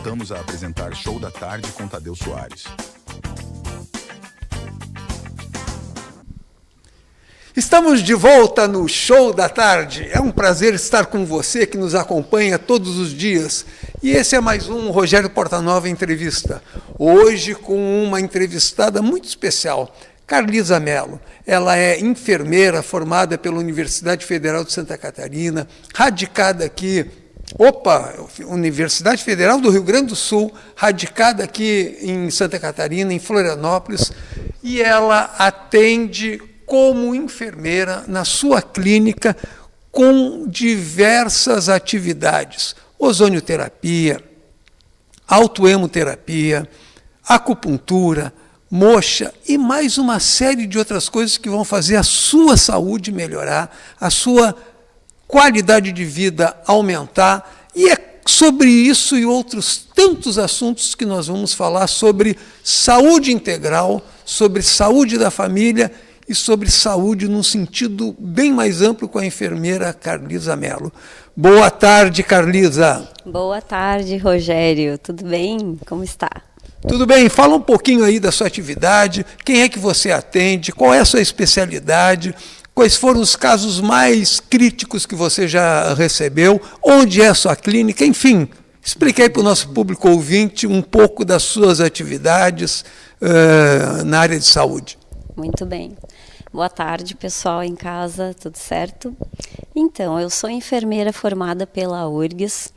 Voltamos a apresentar Show da Tarde com Tadeu Soares. Estamos de volta no Show da Tarde. É um prazer estar com você que nos acompanha todos os dias. E esse é mais um Rogério Portanova Entrevista. Hoje com uma entrevistada muito especial, Carlisa Mello. Ela é enfermeira formada pela Universidade Federal de Santa Catarina, radicada aqui, Universidade Federal do Rio Grande do Sul, radicada aqui em Santa Catarina, em Florianópolis, e ela atende como enfermeira na sua clínica com diversas atividades: ozonioterapia, autoemoterapia, acupuntura, moxa e mais uma série de outras coisas que vão fazer a sua saúde melhorar, a sua qualidade de vida aumentar. E é sobre isso e outros tantos assuntos que nós vamos falar, sobre saúde integral, sobre saúde da família e sobre saúde num sentido bem mais amplo com a enfermeira Carlisa Mello. Boa tarde, Carlisa. Boa tarde, Rogério. Tudo bem? Como está? Tudo bem. Fala um pouquinho aí da sua atividade, quem é que você atende, qual é a sua especialidade, quais foram os casos mais críticos que você já recebeu, onde é a sua clínica, enfim. Explique aí para o nosso público ouvinte um pouco das suas atividades na área de saúde. Muito bem. Boa tarde, pessoal em casa, tudo certo? Então, eu sou enfermeira formada pela URGS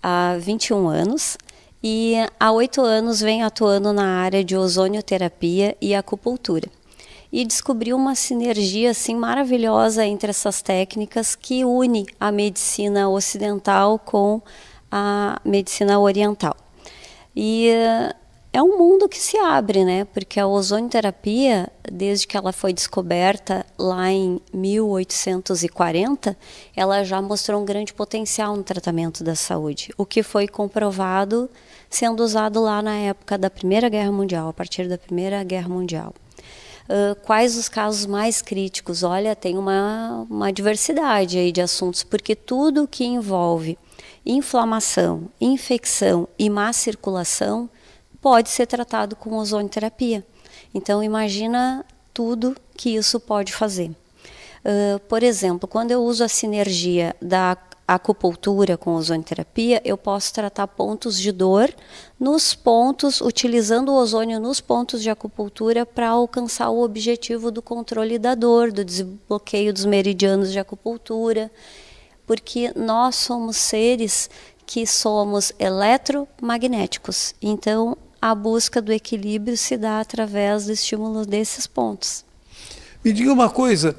há 21 anos e há 8 anos venho atuando na área de ozonioterapia e acupuntura. E descobri uma sinergia assim maravilhosa entre essas técnicas que une a medicina ocidental com a medicina oriental. E é um mundo que se abre, né? Porque a ozonioterapia, desde que ela foi descoberta lá em 1840, ela já mostrou um grande potencial no tratamento da saúde, o que foi comprovado sendo usado lá na época da Primeira Guerra Mundial, a partir da Primeira Guerra Mundial. Quais os casos mais críticos? Olha, tem uma diversidade aí de assuntos, porque tudo que envolve inflamação, infecção e má circulação pode ser tratado com ozonioterapia. Então, imagina tudo que isso pode fazer. Por exemplo, quando eu uso a sinergia da acupuntura com ozonioterapia, eu posso tratar pontos de dor nos pontos, utilizando o ozônio nos pontos de acupuntura para alcançar o objetivo do controle da dor, do desbloqueio dos meridianos de acupuntura, porque nós somos seres que somos eletromagnéticos. Então, a busca do equilíbrio se dá através do estímulo desses pontos. Me diga uma coisa,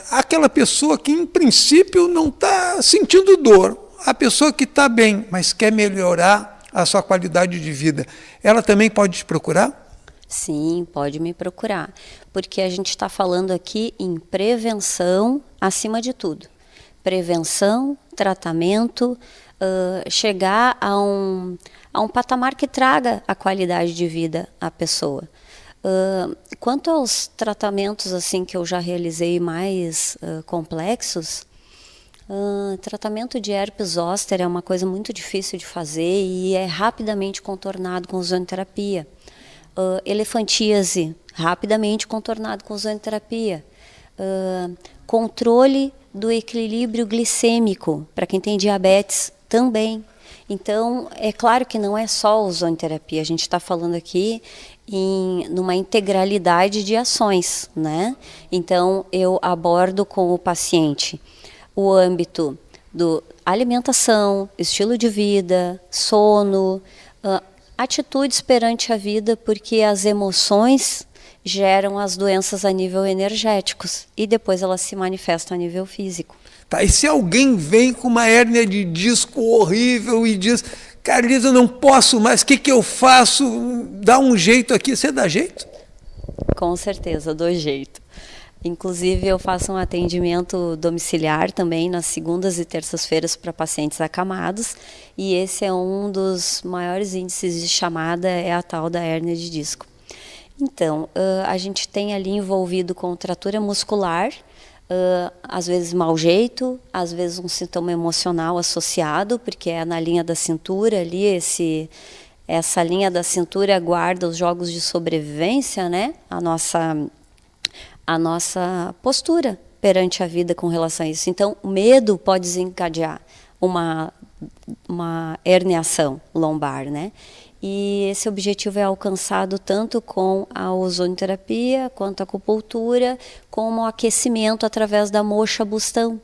aquela pessoa que em princípio não está sentindo dor, a pessoa que está bem, mas quer melhorar a sua qualidade de vida, ela também pode te procurar? Sim, pode me procurar, porque a gente está falando aqui em prevenção acima de tudo. Prevenção, tratamento, chegar a um patamar que traga a qualidade de vida à pessoa. Quanto aos tratamentos assim que eu já realizei mais complexos, tratamento de herpes zoster é uma coisa muito difícil de fazer e é rapidamente contornado com ozonioterapia. Elefantíase, rapidamente contornado com ozonioterapia. Controle do equilíbrio glicêmico, para quem tem diabetes, também. Então, é claro que não é só ozonioterapia, a gente está falando aqui numa integralidade de ações, né? Então, eu abordo com o paciente o âmbito do alimentação, estilo de vida, sono, atitudes perante a vida, porque as emoções geram as doenças a nível energéticos e depois elas se manifestam a nível físico. Tá, e se alguém vem com uma hérnia de disco horrível e diz: Carlisa, eu não posso mais, o que eu faço? Dá um jeito aqui, você dá jeito? Com certeza, dou jeito. Inclusive, eu faço um atendimento domiciliar também nas segundas e terças-feiras para pacientes acamados, e esse é um dos maiores índices de chamada, é a tal da hérnia de disco. Então, a gente tem ali envolvido contratura muscular, às vezes mau jeito, às vezes um sintoma emocional associado, porque é na linha da cintura ali, essa linha da cintura guarda os jogos de sobrevivência, né? A nossa postura perante a vida com relação a isso. Então, o medo pode desencadear uma herniação lombar, né? E esse objetivo é alcançado tanto com a ozonoterapia, quanto a acupuntura, como o aquecimento através da moxa bustão,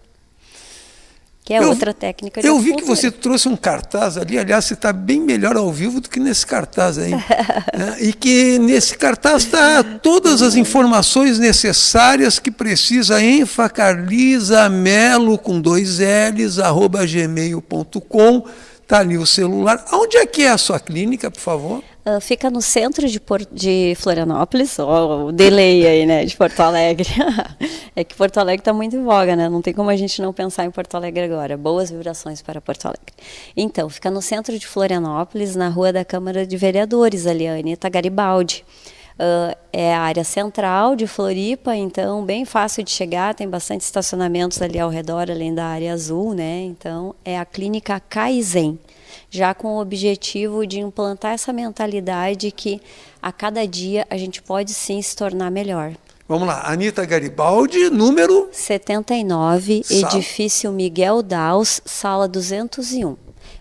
que é outra técnica de acupuntura. Eu vi que você trouxe um cartaz ali, aliás, você está bem melhor ao vivo do que nesse cartaz aí. E que nesse cartaz está todas as informações necessárias que precisa enfacarlisamelo com 2 L's, @gmail.com. Está ali o celular. Onde é que é a sua clínica, por favor? Fica no centro de Florianópolis, o delay aí, né, de Porto Alegre. É que Porto Alegre está muito em voga, né? Não tem como a gente não pensar em Porto Alegre agora. Boas vibrações para Porto Alegre. Então, fica no centro de Florianópolis, na Rua da Câmara de Vereadores, ali, a Anita Garibaldi. É a área central de Floripa, então bem fácil de chegar, tem bastante estacionamentos ali ao redor, além da área azul, né? Então é a clínica Kaizen, já com o objetivo de implantar essa mentalidade que a cada dia a gente pode sim se tornar melhor. Vamos lá, Anita Garibaldi, número 79, edifício Miguel Daus, sala 201,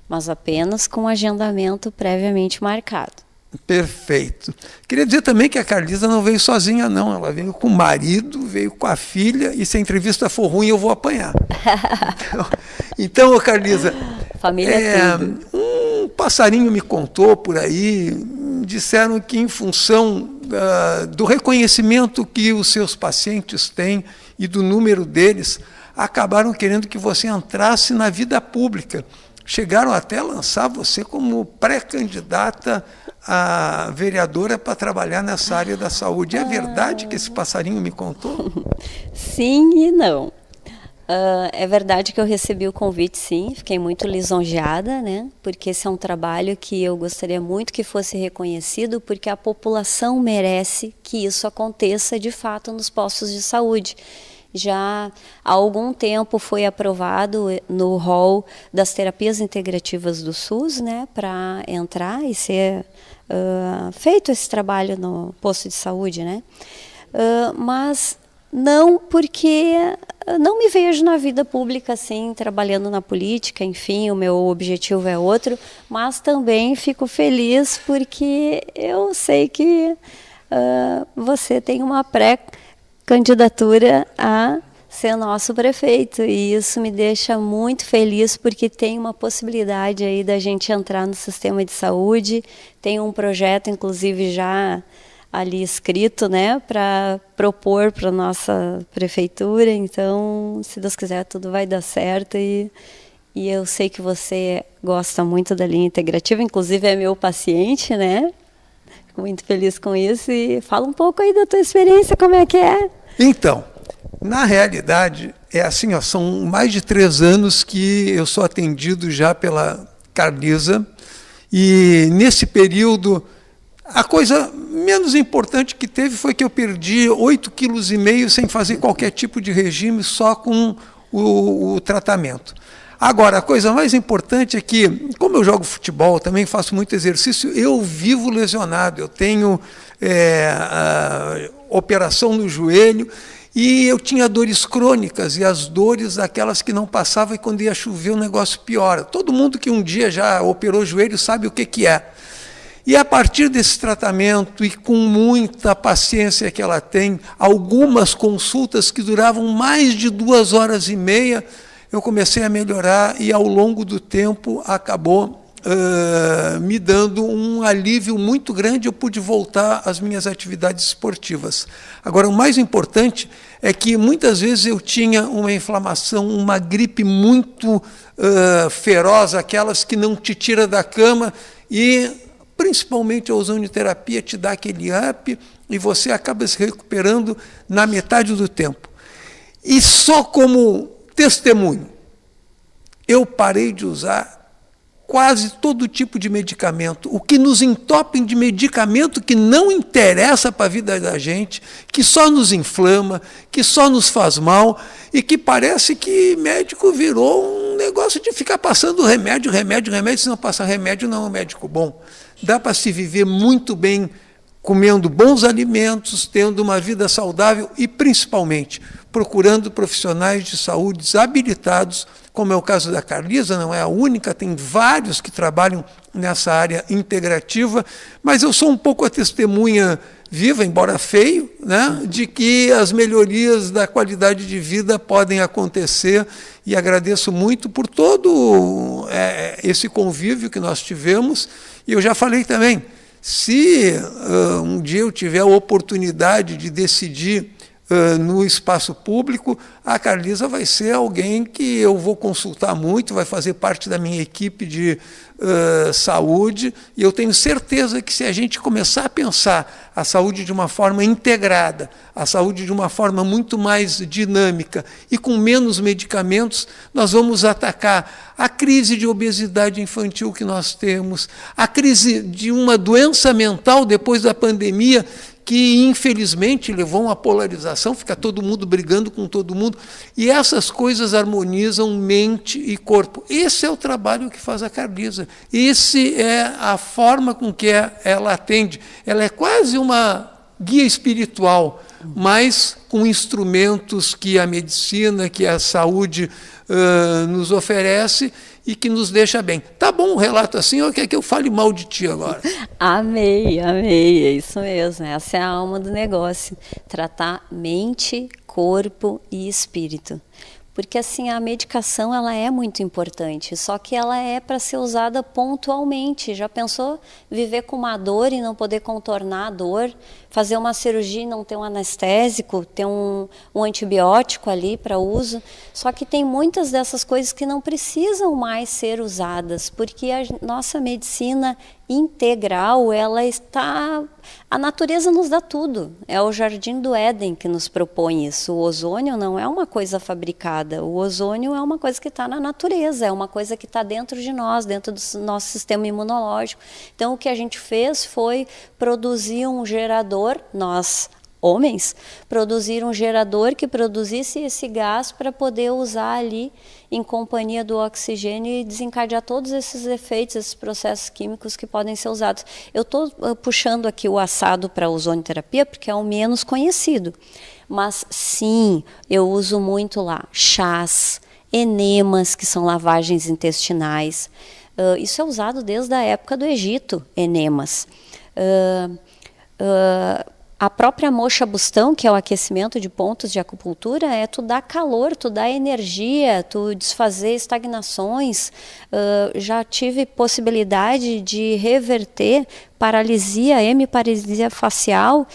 mas apenas com agendamento previamente marcado. Perfeito. Queria dizer também que a Carlisa não veio sozinha, não. Ela veio com o marido, veio com a filha, e se a entrevista for ruim, eu vou apanhar. Então, Carlisa, família tudo. Um passarinho me contou por aí, disseram que em função do reconhecimento que os seus pacientes têm e do número deles, acabaram querendo que você entrasse na vida pública. Chegaram até a lançar você como pré-candidata a vereadora para trabalhar nessa área da saúde. É verdade que esse passarinho me contou? Sim e não. É verdade que eu recebi o convite, sim. Fiquei muito lisonjeada, né? Porque esse é um trabalho que eu gostaria muito que fosse reconhecido, porque a população merece que isso aconteça de fato nos postos de saúde. Já há algum tempo foi aprovado no rol das terapias integrativas do SUS, né, para entrar e ser feito esse trabalho no posto de saúde, né? Mas não, porque não me vejo na vida pública assim, trabalhando na política, enfim, o meu objetivo é outro, mas também fico feliz porque eu sei que você tem uma pré-candidatura a ser nosso prefeito, e isso me deixa muito feliz porque tem uma possibilidade aí da gente entrar no sistema de saúde. Tem um projeto, inclusive, já ali escrito, né, para propor para a nossa prefeitura. Então, se Deus quiser, tudo vai dar certo, e eu sei que você gosta muito da linha integrativa, inclusive é meu paciente, né? Fico muito feliz com isso. E fala um pouco aí da tua experiência, como é que é? Então, na realidade, é assim, ó, são mais de 3 anos que eu sou atendido já pela Carlisa, e nesse período, a coisa menos importante que teve foi que eu perdi 8,5 kg sem fazer qualquer tipo de regime, só com o tratamento. Agora, a coisa mais importante é que, como eu jogo futebol, também faço muito exercício, eu vivo lesionado, eu tenho operação no joelho, e eu tinha dores crônicas, e as dores aquelas que não passavam, e quando ia chover o negócio piora. Todo mundo que um dia já operou o joelho sabe o que é. E a partir desse tratamento, e com muita paciência que ela tem, algumas consultas que duravam mais de 2h30, eu comecei a melhorar, e ao longo do tempo acabou me dando um alívio muito grande. Eu pude voltar às minhas atividades esportivas. Agora, o mais importante é que muitas vezes eu tinha uma inflamação, uma gripe muito feroz, aquelas que não te tira da cama, e principalmente a ozonoterapia te dá aquele up, e você acaba se recuperando na metade do tempo. E só como testemunho, eu parei de usar quase todo tipo de medicamento. O que nos entopem de medicamento que não interessa para a vida da gente, que só nos inflama, que só nos faz mal e que parece que médico virou um negócio de ficar passando remédio, se não passar remédio não é um médico bom. Dá para se viver muito bem comendo bons alimentos, tendo uma vida saudável e, principalmente, procurando profissionais de saúde habilitados, como é o caso da Carlisa, não é a única, tem vários que trabalham nessa área integrativa, mas eu sou um pouco a testemunha viva, embora feio, né, de que as melhorias da qualidade de vida podem acontecer, e agradeço muito por todo esse convívio que nós tivemos. E eu já falei também, se um dia eu tiver a oportunidade de decidir no espaço público, a Carlisa vai ser alguém que eu vou consultar muito, vai fazer parte da minha equipe de saúde, e eu tenho certeza que se a gente começar a pensar a saúde de uma forma integrada, a saúde de uma forma muito mais dinâmica e com menos medicamentos, nós vamos atacar a crise de obesidade infantil que nós temos, a crise de uma doença mental depois da pandemia, que infelizmente levou a uma polarização, fica todo mundo brigando com todo mundo, e essas coisas harmonizam mente e corpo. Esse é o trabalho que faz a Carlisa, esse é a forma com que ela atende. Ela é quase uma guia espiritual, mas com instrumentos que a medicina, que a saúde nos oferece, e que nos deixa bem. Tá bom um relato assim, ou quer que eu fale mal de ti agora? Amei, é isso mesmo. Essa é a alma do negócio. Tratar mente, corpo e espírito. Porque assim, a medicação ela é muito importante, só que ela é para ser usada pontualmente. Já pensou viver com uma dor e não poder contornar a dor? Fazer uma cirurgia e não ter um anestésico, ter um antibiótico ali para uso? Só que tem muitas dessas coisas que não precisam mais ser usadas, porque a nossa medicina integral, ela está... A natureza nos dá tudo. É o jardim do Éden que nos propõe isso. O ozônio não é uma coisa fabricada. O ozônio é uma coisa que está na natureza, é uma coisa que está dentro de nós, dentro do nosso sistema imunológico. Então, o que a gente fez foi produzir um gerador, nós, homens, produzir um gerador que produzisse esse gás para poder usar ali em companhia do oxigênio e desencadear todos esses efeitos, esses processos químicos que podem ser usados. Eu estou puxando aqui o assado para a ozonioterapia porque é o menos conhecido, mas sim, eu uso muito lá chás, enemas, que são lavagens intestinais. Isso é usado desde a época do Egito, enemas. A própria moxa bustão, que é o aquecimento de pontos de acupuntura, é tu dar calor, tu dar energia, tu desfazer estagnações. Já tive possibilidade de reverter paralisia, hemiparalisia facial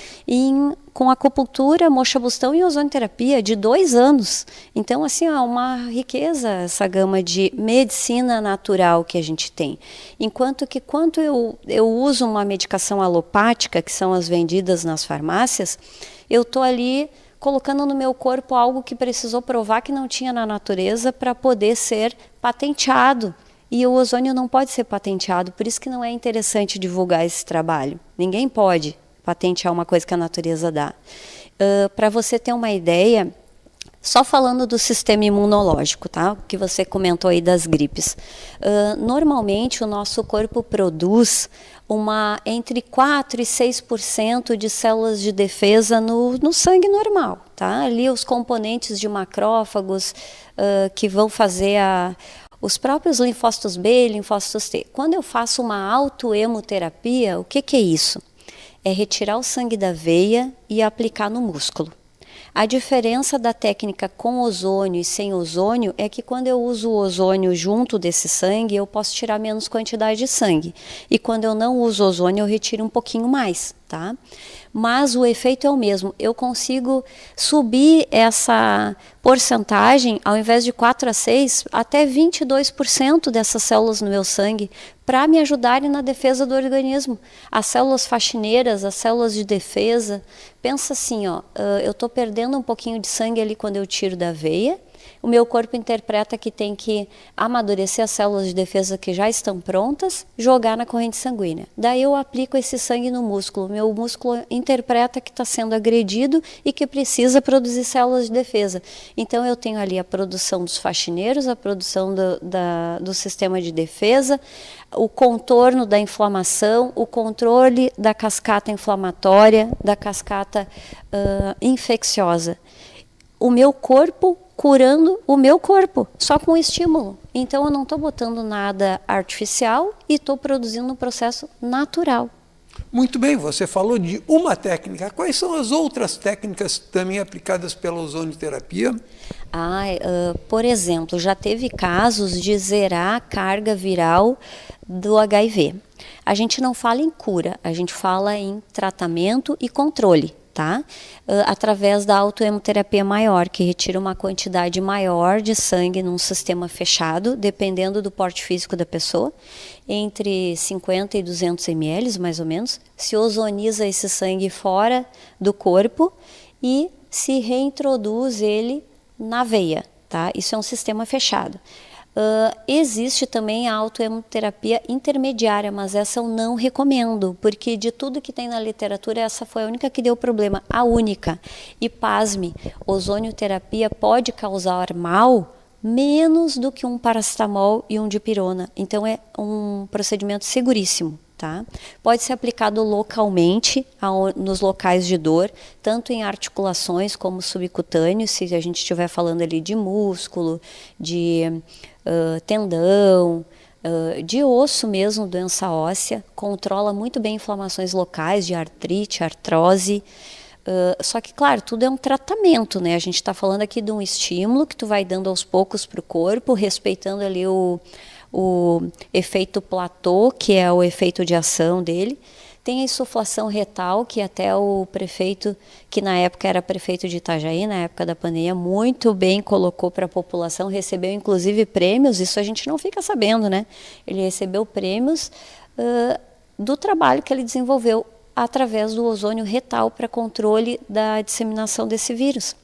com acupuntura, moxa bustão e ozonioterapia de 2 anos. Então, assim, é uma riqueza essa gama de medicina natural que a gente tem. Enquanto que quando eu uso uma medicação alopática, que são as vendidas nas farmácias, eu estou ali colocando no meu corpo algo que precisou provar que não tinha na natureza para poder ser patenteado. E o ozônio não pode ser patenteado, por isso que não é interessante divulgar esse trabalho. Ninguém pode patentear uma coisa que a natureza dá. Para você ter uma ideia, só falando do sistema imunológico, tá? Que você comentou aí das gripes. Normalmente o nosso corpo produz entre 4% e 6% de células de defesa no sangue normal, tá? Ali os componentes de macrófagos que vão fazer os próprios linfócitos B e linfócitos T. Quando eu faço uma autoemoterapia, o que é isso? É retirar o sangue da veia e aplicar no músculo. A diferença da técnica com ozônio e sem ozônio é que quando eu uso o ozônio junto desse sangue, eu posso tirar menos quantidade de sangue. E quando eu não uso ozônio, eu retiro um pouquinho mais, tá? Mas o efeito é o mesmo. Eu consigo subir essa porcentagem, ao invés de 4 a 6, até 22% dessas células no meu sangue, para me ajudarem na defesa do organismo. As células faxineiras, as células de defesa. Pensa assim, ó, eu estou perdendo um pouquinho de sangue ali quando eu tiro da veia, o meu corpo interpreta que tem que amadurecer as células de defesa que já estão prontas, jogar na corrente sanguínea. Daí eu aplico esse sangue no músculo. Meu músculo interpreta que está sendo agredido e que precisa produzir células de defesa. Então eu tenho ali a produção dos faxineiros, a produção do sistema de defesa, o contorno da inflamação, o controle da cascata inflamatória, da cascata infecciosa. O meu corpo curando o meu corpo, só com estímulo. Então eu não estou botando nada artificial e estou produzindo um processo natural. Muito bem, você falou de uma técnica. Quais são as outras técnicas também aplicadas pela ozonioterapia? Por exemplo, já teve casos de zerar a carga viral do HIV. A gente não fala em cura, a gente fala em tratamento e controle, tá? Através da autohemoterapia maior, que retira uma quantidade maior de sangue num sistema fechado, dependendo do porte físico da pessoa, entre 50 e 200 ml, mais ou menos, se ozoniza esse sangue fora do corpo e se reintroduz ele na veia, tá? Isso é um sistema fechado. Existe também a autohemoterapia intermediária, mas essa eu não recomendo, porque de tudo que tem na literatura, essa foi a única que deu problema, a única. E pasme, ozonioterapia pode causar mal menos do que um paracetamol e um dipirona. Então é um procedimento seguríssimo. Tá? Pode ser aplicado localmente nos locais de dor, tanto em articulações como subcutâneos, se a gente estiver falando ali de músculo, de tendão, de osso mesmo, doença óssea, controla muito bem inflamações locais de artrite, artrose. Só que, claro, tudo é um tratamento, né? A gente está falando aqui de um estímulo que tu vai dando aos poucos para o corpo, respeitando ali o efeito platô, que é o efeito de ação dele. Tem a insuflação retal, que até o prefeito, que na época era prefeito de Itajaí, na época da pandemia, muito bem colocou para a população, recebeu inclusive prêmios, isso a gente não fica sabendo, né? Ele recebeu prêmios do trabalho que ele desenvolveu através do ozônio retal para controle da disseminação desse vírus.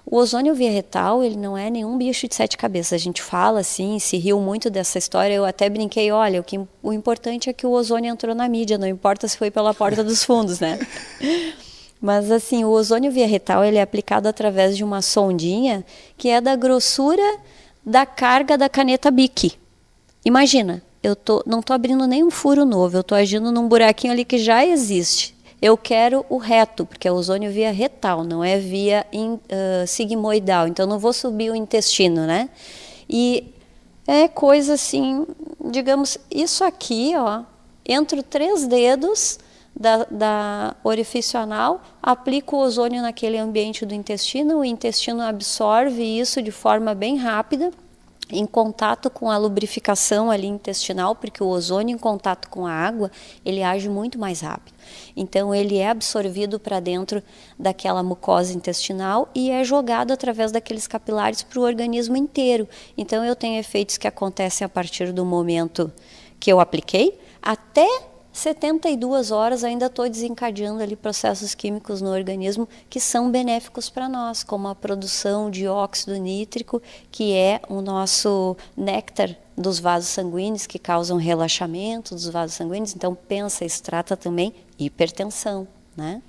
O ozônio via retal, ele não é nenhum bicho de 7 cabeças. A gente fala assim, se riu muito dessa história. Eu até brinquei, olha, o importante é que o ozônio entrou na mídia, não importa se foi pela porta dos fundos, né? Mas assim, o ozônio via retal, ele é aplicado através de uma sondinha que é da grossura da carga da caneta Bic. Imagina, não estou abrindo nenhum furo novo, eu estou agindo num buraquinho ali que já existe. Eu quero o reto, porque é ozônio via retal, não é via sigmoidal. Então, não vou subir o intestino, né? E é coisa assim, digamos, isso aqui, ó, entre 3 dedos da orifício anal, aplico o ozônio naquele ambiente do intestino, o intestino absorve isso de forma bem rápida, em contato com a lubrificação ali intestinal, porque o ozônio em contato com a água, ele age muito mais rápido. Então, ele é absorvido para dentro daquela mucosa intestinal e é jogado através daqueles capilares para o organismo inteiro. Então, eu tenho efeitos que acontecem a partir do momento que eu apliquei, até 72 horas ainda estou desencadeando ali processos químicos no organismo que são benéficos para nós, como a produção de óxido nítrico, que é o nosso néctar dos vasos sanguíneos, que causam relaxamento dos vasos sanguíneos. Então, isso trata também hipertensão, né?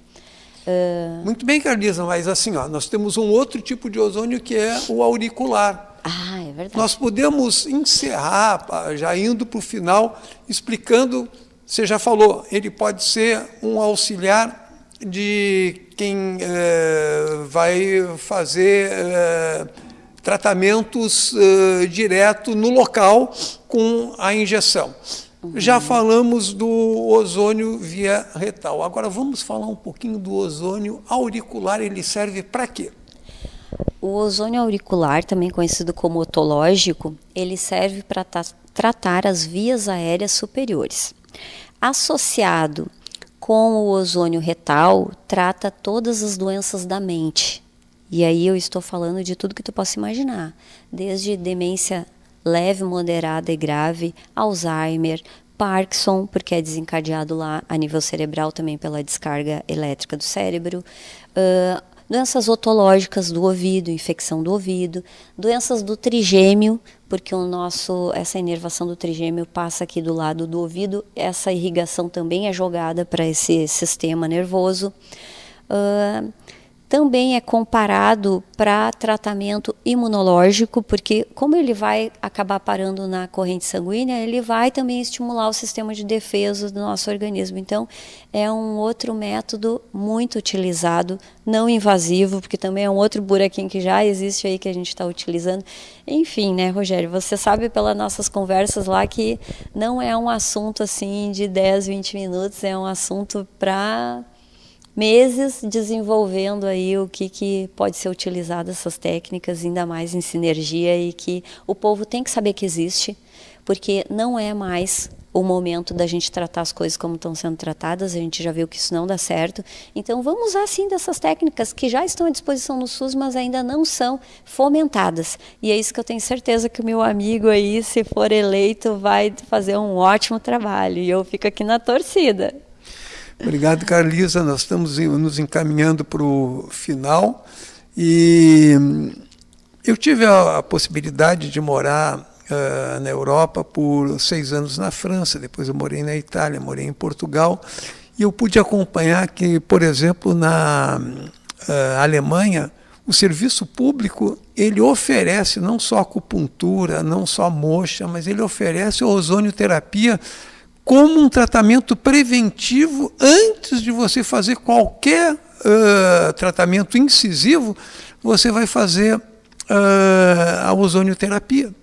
Muito bem, Carlisa, mas assim, ó, nós temos um outro tipo de ozônio que é o auricular. Ah, é verdade. Nós podemos encerrar, já indo para o final, explicando. Você já falou, ele pode ser um auxiliar de quem vai fazer tratamentos direto no local com a injeção. Já falamos do ozônio via retal. Agora vamos falar um pouquinho do ozônio auricular. Ele serve para quê? O ozônio auricular, também conhecido como otológico, ele serve para tratar as vias aéreas superiores. Associado com o ozônio retal, trata todas as doenças da mente. E aí eu estou falando de tudo que tu possa imaginar, desde demência leve, moderada e grave, Alzheimer, Parkinson, porque é desencadeado lá a nível cerebral também pela descarga elétrica do cérebro, doenças otológicas do ouvido, infecção do ouvido, doenças do trigêmeo, porque essa inervação do trigêmeo passa aqui do lado do ouvido, essa irrigação também é jogada para esse sistema nervoso. Também é comparado para tratamento imunológico, porque como ele vai acabar parando na corrente sanguínea, ele vai também estimular o sistema de defesa do nosso organismo. Então, é um outro método muito utilizado, não invasivo, porque também é um outro buraquinho que já existe aí que a gente está utilizando. Enfim, né, Rogério, você sabe pelas nossas conversas lá que não é um assunto assim de 10, 20 minutos, é um assunto para meses desenvolvendo aí o que pode ser utilizado essas técnicas, ainda mais em sinergia, e que o povo tem que saber que existe, porque não é mais o momento da gente tratar as coisas como estão sendo tratadas, a gente já viu que isso não dá certo. Então vamos usar sim dessas técnicas que já estão à disposição no SUS, mas ainda não são fomentadas. E é isso que eu tenho certeza que o meu amigo aí, se for eleito, vai fazer um ótimo trabalho. E eu fico aqui na torcida. Obrigado, Carlisa. Nós estamos nos encaminhando para o final. E eu tive a possibilidade de morar na Europa por 6 anos na França, depois eu morei na Itália, morei em Portugal, e eu pude acompanhar que, por exemplo, na Alemanha, o serviço público ele oferece não só acupuntura, não só moxa, mas ele oferece ozonioterapia como um tratamento preventivo antes de você fazer qualquer tratamento incisivo, você vai fazer a ozonioterapia.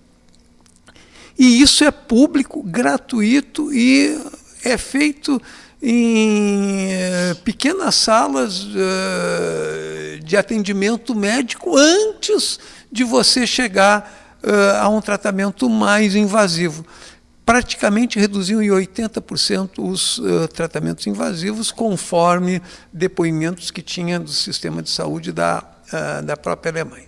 E isso é público, gratuito e é feito em pequenas salas de atendimento médico antes de você chegar a um tratamento mais invasivo. Praticamente reduziu em 80% os tratamentos invasivos, conforme depoimentos que tinha do sistema de saúde da própria Alemanha.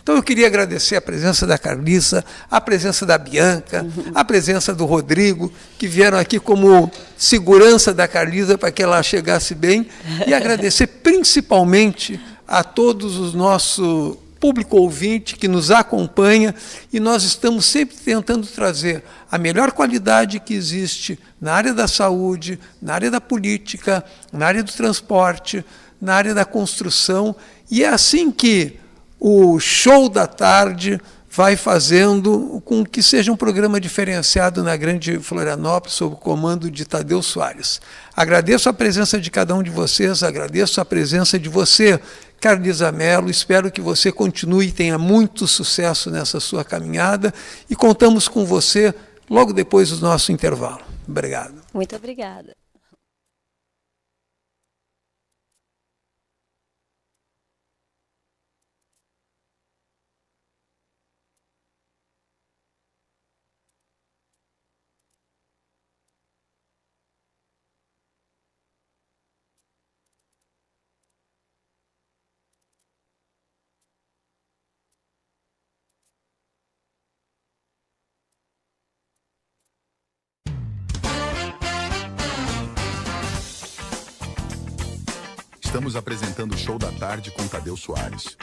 Então eu queria agradecer a presença da Carlisa, a presença da Bianca, a presença do Rodrigo, que vieram aqui como segurança da Carlisa para que ela chegasse bem, e agradecer principalmente a todos os nossos público ouvinte que nos acompanha, e nós estamos sempre tentando trazer a melhor qualidade que existe na área da saúde, na área da política, na área do transporte, na área da construção, e é assim que o Show da Tarde vai fazendo com que seja um programa diferenciado na Grande Florianópolis, sob o comando de Tadeu Soares. Agradeço a presença de cada um de vocês, agradeço a presença de você, Carlisa Mello, espero que você continue e tenha muito sucesso nessa sua caminhada, e contamos com você logo depois do nosso intervalo. Obrigado. Muito obrigada. Estamos apresentando o Show da Tarde com Tadeu Soares.